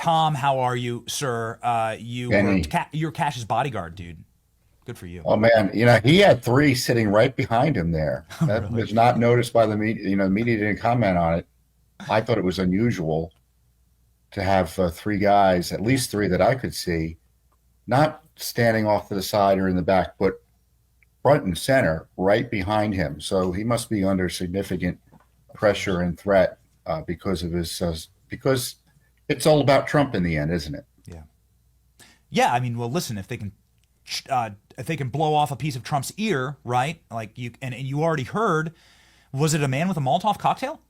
Tom, how are you, sir? Benny. You're Cash's bodyguard, dude. Good for you. Oh man, he had three sitting right behind him there. That Really? was not noticed by the media. The media didn't comment on it. I thought it was unusual to have three guys, at least three that I could see, not standing off to the side or in the back, but front and center, right behind him. So he must be under significant pressure and threat because of because it's all about Trump in the end, isn't it? Yeah. Yeah. I mean, well, listen, if they can blow off a piece of Trump's ear, right? Like and you already heard, was it a man with a Molotov cocktail?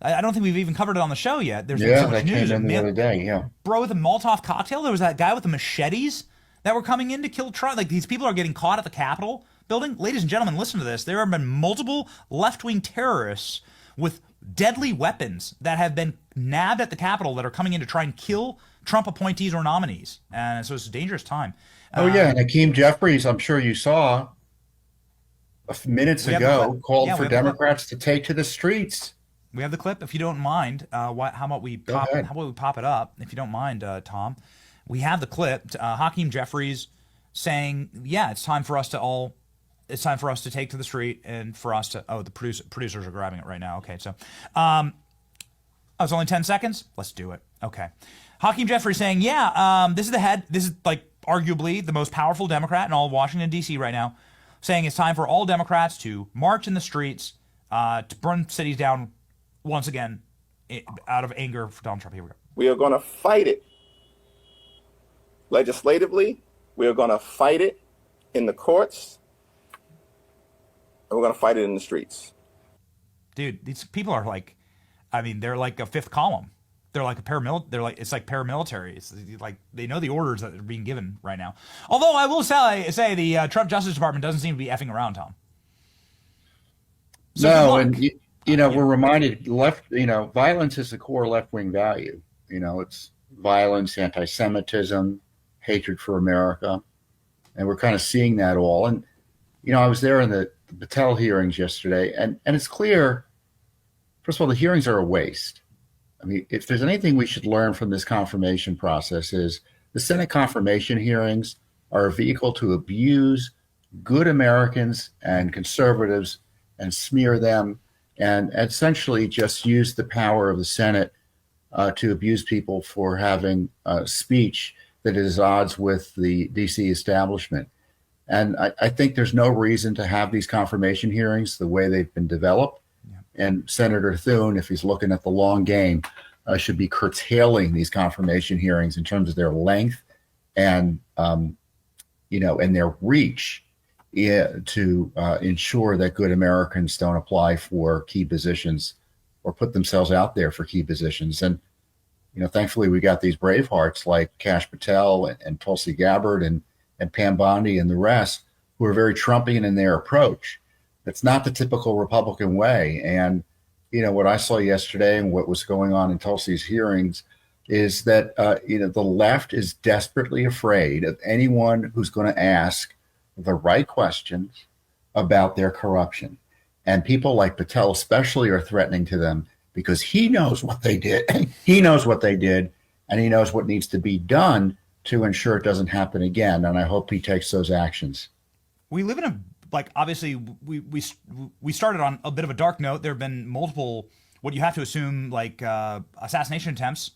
I don't think we've even covered it on the show yet. There's been Yeah, so much that came news. in the other day. Yeah. Bro with a Molotov cocktail. There was that guy with the machetes that were coming in to kill Trump. Like these people are getting caught at the Capitol building. Ladies and gentlemen, listen to this. There have been multiple left-wing terrorists with deadly weapons that have been nabbed at the Capitol that are coming in to try and kill Trump appointees or nominees. And so it's a dangerous time. Oh yeah, and Hakeem Jeffries, I'm sure you saw minutes ago, called for Democrats to take to the streets. We have the clip, if you don't mind. How about we pop it up, if you don't mind, Tom? We have the clip. Hakeem Jeffries saying, "Yeah, it's time for us to take to the street and for us to." Oh, the producers are grabbing it right now. Okay, so, it's only 10 seconds. Let's do it. Okay, Hakeem Jeffries saying, "Yeah, this is the head. This is like arguably the most powerful Democrat in all of Washington D.C. right now, saying it's time for all Democrats to march in the streets to burn cities down." Once again, out of anger for Donald Trump. Here we go. We are going to fight it legislatively. We are going to fight it in the courts. And we're going to fight it in the streets. Dude, these people are like, I mean, they're like a fifth column. They're like it's like paramilitary. It's like they know the orders that are being given right now. Although I will say the Trump Justice Department doesn't seem to be effing around, Tom. So no, and we're reminded violence is the core left-wing value. It's violence, anti-Semitism, hatred for America. And we're kind of seeing that all. And, I was there in the Patel hearings yesterday, and it's clear, first of all, the hearings are a waste. I mean, if there's anything we should learn from this confirmation process is the Senate confirmation hearings are a vehicle to abuse good Americans and conservatives and smear them and essentially just use the power of the Senate to abuse people for having speech that is at odds with the DC establishment. And I think there's no reason to have these confirmation hearings the way they've been developed. Yeah. And Senator Thune, if he's looking at the long game, should be curtailing these confirmation hearings in terms of their length and, and their reach to ensure that good Americans don't apply for key positions or put themselves out there for key positions. And, thankfully we got these brave hearts like Kash Patel and Tulsi Gabbard and Pam Bondi and the rest who are very Trumpian in their approach. That's not the typical Republican way. And, what I saw yesterday and what was going on in Tulsi's hearings is that, the left is desperately afraid of anyone who's going to ask the right questions about their corruption. And people like Patel especially are threatening to them because he knows what they did. He knows what they did, and he knows what needs to be done to ensure it doesn't happen again. And I hope he takes those actions. We live in obviously we started on a bit of a dark note. There have been multiple, what you have to assume, assassination attempts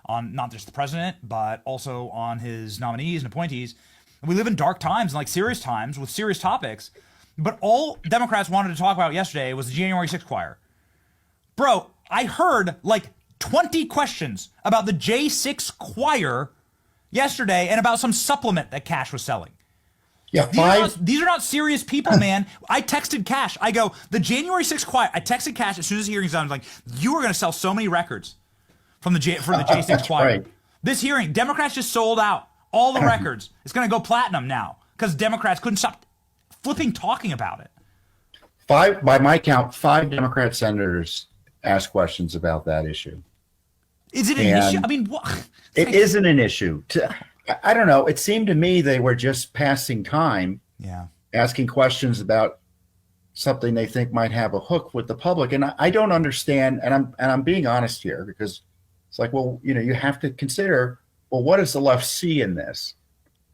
on not just the president, but also on his nominees and appointees. We live in dark times and serious times with serious topics. But all Democrats wanted to talk about yesterday was the January 6th choir. Bro, I heard 20 questions about the J6 choir yesterday and about some supplement that Kash was selling. Yeah, these are not serious people, man. I texted Kash. I go, the January 6th choir. I texted Kash as soon as the hearing's done. I was like, you are going to sell so many records for the J6 choir. Right. This hearing, Democrats just sold out all the records. It's going to go platinum now because Democrats couldn't stop flipping talking about it. By my count, 5 Democrat senators asked questions about that issue. Is it an issue? I mean, what? It isn't an issue. I don't know. It seemed to me they were just passing time, asking questions about something they think might have a hook with the public. And I don't understand. And I'm being honest here because It's like, well, you have to consider, well, what does the left see in this?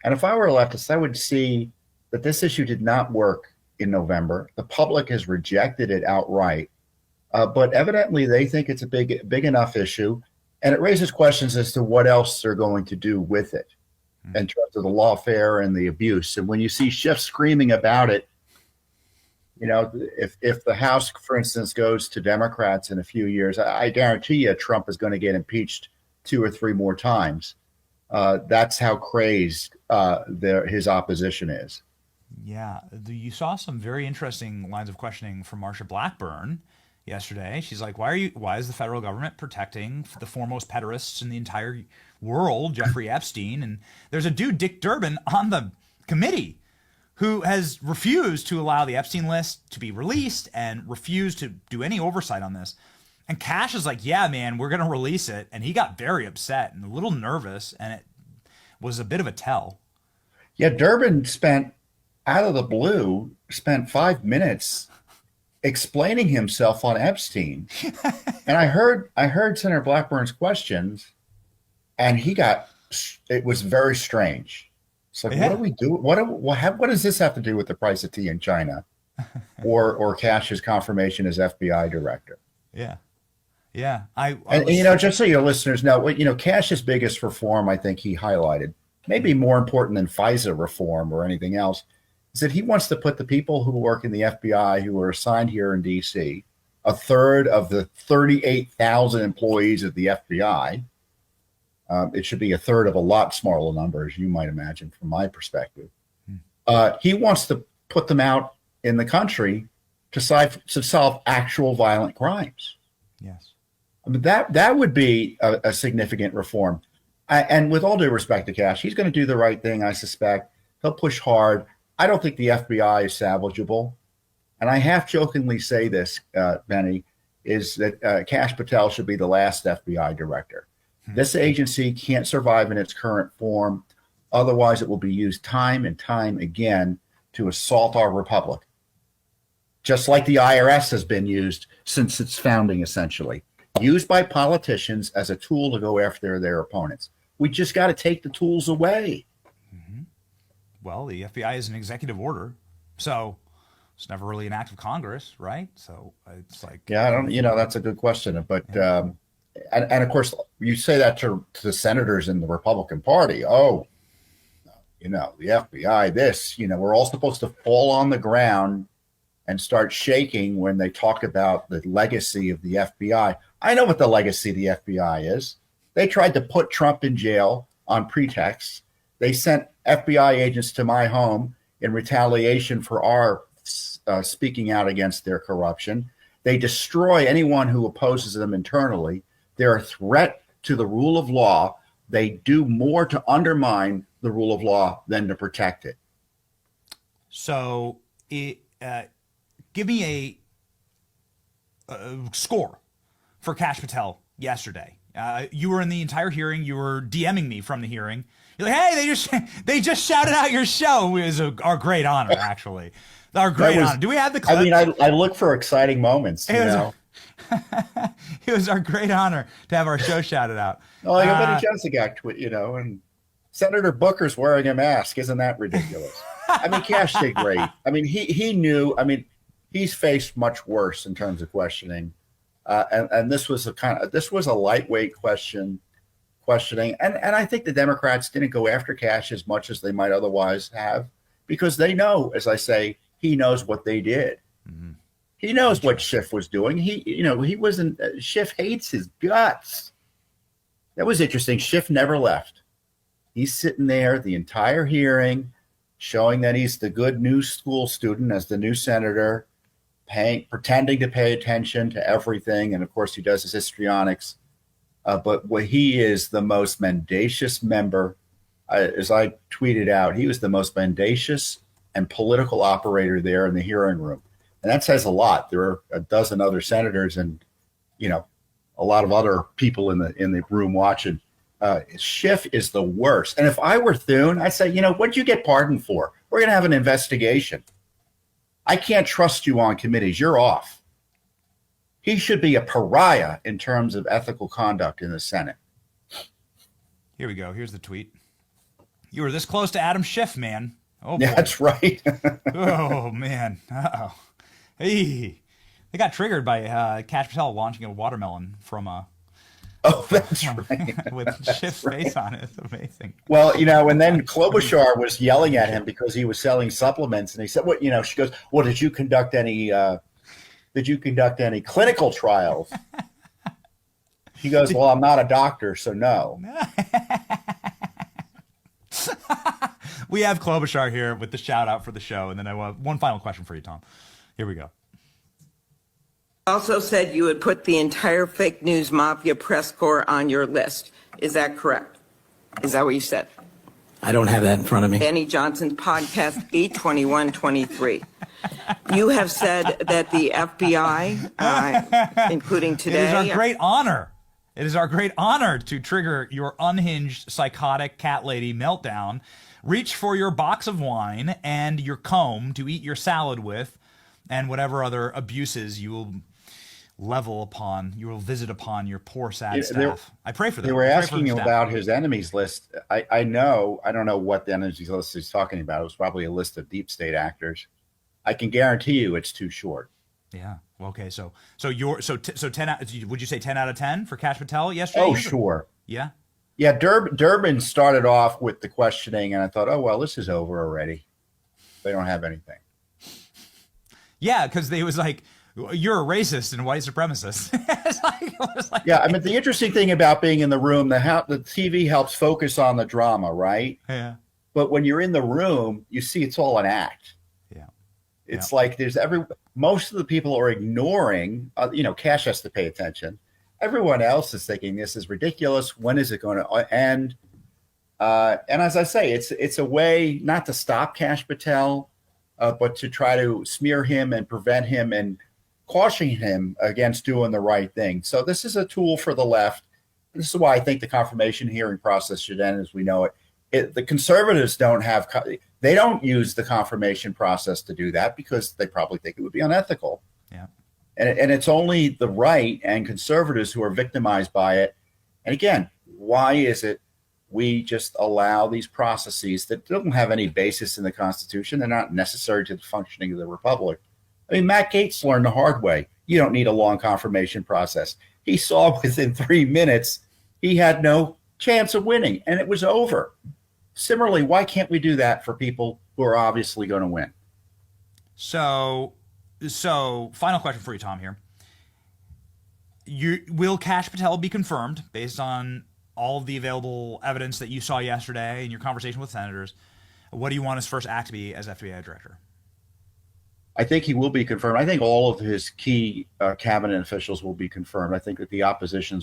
And if I were a leftist, I would see that this issue did not work in November. The public has rejected it outright. But evidently they think it's a big enough issue. And it raises questions as to what else they're going to do with it in terms of the lawfare and the abuse. And when you see Schiff screaming about it, if the House, for instance, goes to Democrats in a few years, I guarantee you Trump is going to get impeached 2 or 3 more times. That's how crazed his opposition is. Yeah, you saw some very interesting lines of questioning from Marsha Blackburn yesterday. She's like, why is the federal government protecting the foremost pederasts in the entire world, Jeffrey Epstein? And there's a dude, Dick Durbin, on the committee who has refused to allow the Epstein list to be released and refused to do any oversight on this. And Kash is like, yeah, man, we're going to release it. And he got very upset and a little nervous, and it was a bit of a tell. Yeah, Durbin out of the blue, spent 5 minutes explaining himself on Epstein. And I heard Senator Blackburn's questions, and it was very strange. It's like, What do we do? What does this have to do with the price of tea in China, or Kash's confirmation as FBI director? Yeah, yeah. Just so your listeners know, Kash's biggest reform, I think he highlighted, maybe more important than FISA reform or anything else, is that he wants to put the people who work in the FBI who are assigned here in D.C., a third of the 38,000 employees of the FBI. It should be a third of a lot smaller number, as you might imagine, from my perspective. He wants to put them out in the country to solve actual violent crimes. Yes. I mean, that would be a significant reform. And with all due respect to Kash, he's going to do the right thing, I suspect. He'll push hard. I don't think the FBI is salvageable. And I half-jokingly say this, Benny, is that Kash Patel should be the last FBI director. This agency can't survive in its current form. Otherwise, it will be used time and time again to assault our republic, just like the IRS has been used since its founding, essentially. Used by politicians as a tool to go after their opponents. We just got to take the tools away. Mm-hmm. Well, the FBI is an executive order, so it's never really an act of Congress, right? So it's like, yeah, I don't. That's a good question, but and of course, you say that to the senators in the Republican Party. Oh, the FBI. This, we're all supposed to fall on the ground and start shaking when they talk about the legacy of the FBI. I know what the legacy of the FBI is. They tried to put Trump in jail on pretexts. They sent FBI agents to my home in retaliation for our speaking out against their corruption. They destroy anyone who opposes them internally. They're a threat to the rule of law. They do more to undermine the rule of law than to protect it. So give me a score for Kash Patel yesterday. You were in the entire hearing. You were DMing me from the hearing. You're like, hey, they just shouted out your show. It was our great honor, actually. Our great honor. Do we have the clip? I mean, I look for exciting moments, It was our great honor to have our show shouted out. Oh, like Benny Jeselnik, and Senator Booker's wearing a mask. Isn't that ridiculous? I mean, Kash did great. I mean, he knew. I mean, he's faced much worse in terms of questioning, and this was a lightweight questioning, and I think the Democrats didn't go after Kash as much as they might otherwise have, because they know, as I say, he knows what they did. Mm-hmm. He knows what Schiff was doing. He wasn't. Schiff hates his guts. That was interesting. Schiff never left. He's sitting there the entire hearing, showing that he's the good new school student as the new senator, pretending to pay attention to everything. And of course, he does his histrionics. But he is the most mendacious member. As I tweeted out, he was the most mendacious and political operator there in the hearing room. And that says a lot. There are a dozen other senators and, a lot of other people in the room watching. Schiff is the worst. And if I were Thune, I'd say, what'd you get pardoned for? We're going to have an investigation. I can't trust you on committees. You're off. He should be a pariah in terms of ethical conduct in the Senate. Here we go. Here's the tweet. You were this close to Adam Schiff, man. Oh, boy. Yeah, that's right. Oh, man. Uh-oh. Hey. They got triggered by Kash Patel launching a watermelon from a... Oh, that's right. with Schiff's face on it. It's amazing. Well, and then Klobuchar was yelling at him because he was selling supplements, and he said, "What?" She goes, "Well, did you conduct any clinical trials?" He goes, "Well, I'm not a doctor, so no." We have Klobuchar here with the shout out for the show, and then I want one final question for you, Tom. Here we go. Also said you would put the entire fake news mafia press corps on your list. Is that correct? Is that what you said? I don't have that in front of me. Danny Johnson's podcast 82123. You have said that the FBI, including today... It is our great honor. It is our great honor to trigger your unhinged, psychotic cat lady meltdown. Reach for your box of wine and your comb to eat your salad with, and whatever other abuses you will visit upon your poor, sad staff. I pray for them. They were asking him about his enemies list. I don't know what the enemies list he's talking about. It was probably a list of deep state actors. I can guarantee you it's too short. Yeah. Well, okay. So 10 would you say 10 out of 10 for Kash Patel yesterday? Oh, sure. Yeah. Yeah. Durbin started off with the questioning, and I thought, oh, well, this is over already. They don't have anything. Yeah, because they was like, you're a racist and white supremacist. Yeah, I mean, the interesting thing about being in the room, the TV helps focus on the drama, right? Yeah. But when you're in the room, you see it's all an act. Yeah. It's like most of the people are ignoring, Kash has to pay attention. Everyone else is thinking this is ridiculous. When is it going to end? And as I say, it's a way not to stop Kash Patel, but to try to smear him and prevent him and caution him against doing the right thing. So this is a tool for the left. This is why I think the confirmation hearing process should end as we know it. The conservatives don't use the confirmation process to do that because they probably think it would be unethical. Yeah. And it's only the right and conservatives who are victimized by it. And again, why is it we just allow these processes that don't have any basis in the Constitution? They're not necessary to the functioning of the republic. I mean, Matt Gaetz learned the hard way. You don't need a long confirmation process. He saw within 3 minutes he had no chance of winning, and it was over. Similarly, why can't we do that for people who are obviously going to win? So final question for you, Tom, here. Will Kash Patel be confirmed based on all of the available evidence that you saw yesterday in your conversation with senators? What do you want his first act to be as FBI director? I think he will be confirmed. I think all of his key cabinet officials will be confirmed. I think that the opposition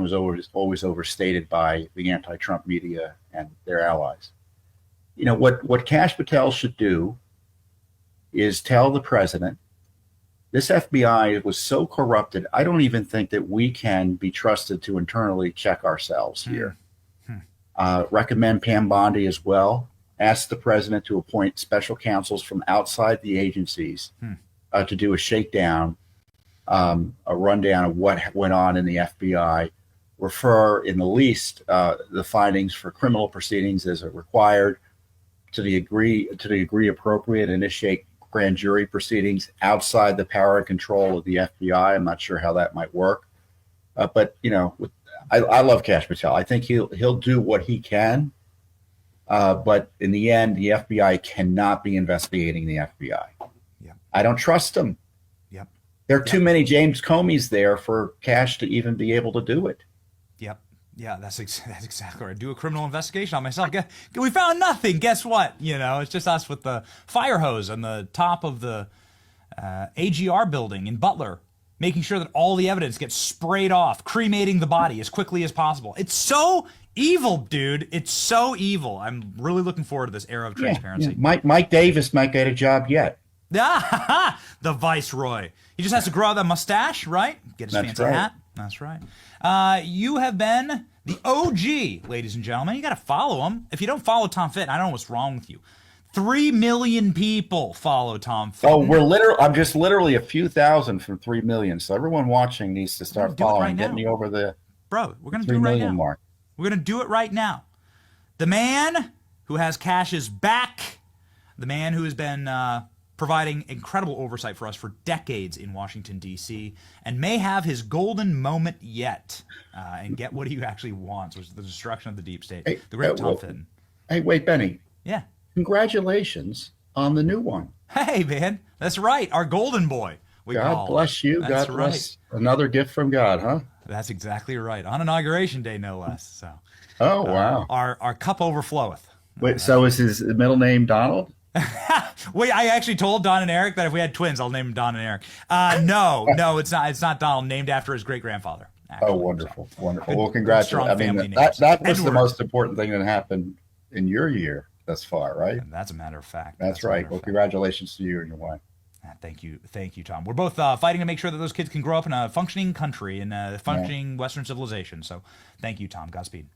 was always overstated by the anti-Trump media and their allies. What Kash Patel should do is tell the president, this FBI was so corrupted, I don't even think that we can be trusted to internally check ourselves here. Recommend Pam Bondi as well. Ask the president to appoint special counsels from outside the agencies to do a shakedown, a rundown of what went on in the FBI. Refer, in the least, the findings for criminal proceedings as required. To the degree appropriate, initiate grand jury proceedings outside the power and control of the FBI. I'm not sure how that might work, but I love Kash Patel. I think he'll do what he can. But in the end, the FBI cannot be investigating the FBI. Yeah. I don't trust them. Yep. There are too many James Comeys there for Kash to even be able to do it. Yep. Yeah, that's exactly right. Do a criminal investigation on myself. We found nothing. Guess what? It's just us with the fire hose on the top of the AGR building in Butler, making sure that all the evidence gets sprayed off, cremating the body as quickly as possible. It's so evil, dude. It's so evil. I'm really looking forward to this era of transparency. Yeah. Mike Davis might get a job yet. The Viceroy. He just has to grow out that mustache, right? Get his fancy hat. That's right. You have been the OG, ladies and gentlemen. You got to follow him. If you don't follow Tom Fitton, I don't know what's wrong with you. 3 million people follow Tom Fitton. Oh, I'm just literally a few thousand from 3 million. So everyone watching needs to start following, get me over the Bro, we're going to do it right now. Mark. We're going to do it right now. The man who has Kash's back, the man who has been providing incredible oversight for us for decades in Washington, D.C., and may have his golden moment yet and get what he actually wants, which is the destruction of the deep state. Hey, the great Tom Fitton. Hey, wait, Benny. Yeah. Congratulations on the new one. Hey, man. That's right. Our golden boy. God bless you. That's God bless. Right. Another gift from God, huh? That's exactly right. On Inauguration Day, no less. So. Oh, wow. Our cup overfloweth. Wait, so is his middle name Donald? Wait, I actually told Don and Eric that if we had twins, I'll name them Don and Eric. No, it's not. It's not Donald. Named after his great grandfather. Oh, wonderful, wonderful. Well, congratulations. I mean, that was the most important thing that happened in your year thus far, right? And that's a matter of fact. That's right. Well, congratulations to you and your wife. Thank you, Tom. We're both fighting to make sure that those kids can grow up in a functioning country, in a functioning Western civilization. So, thank you, Tom. Godspeed.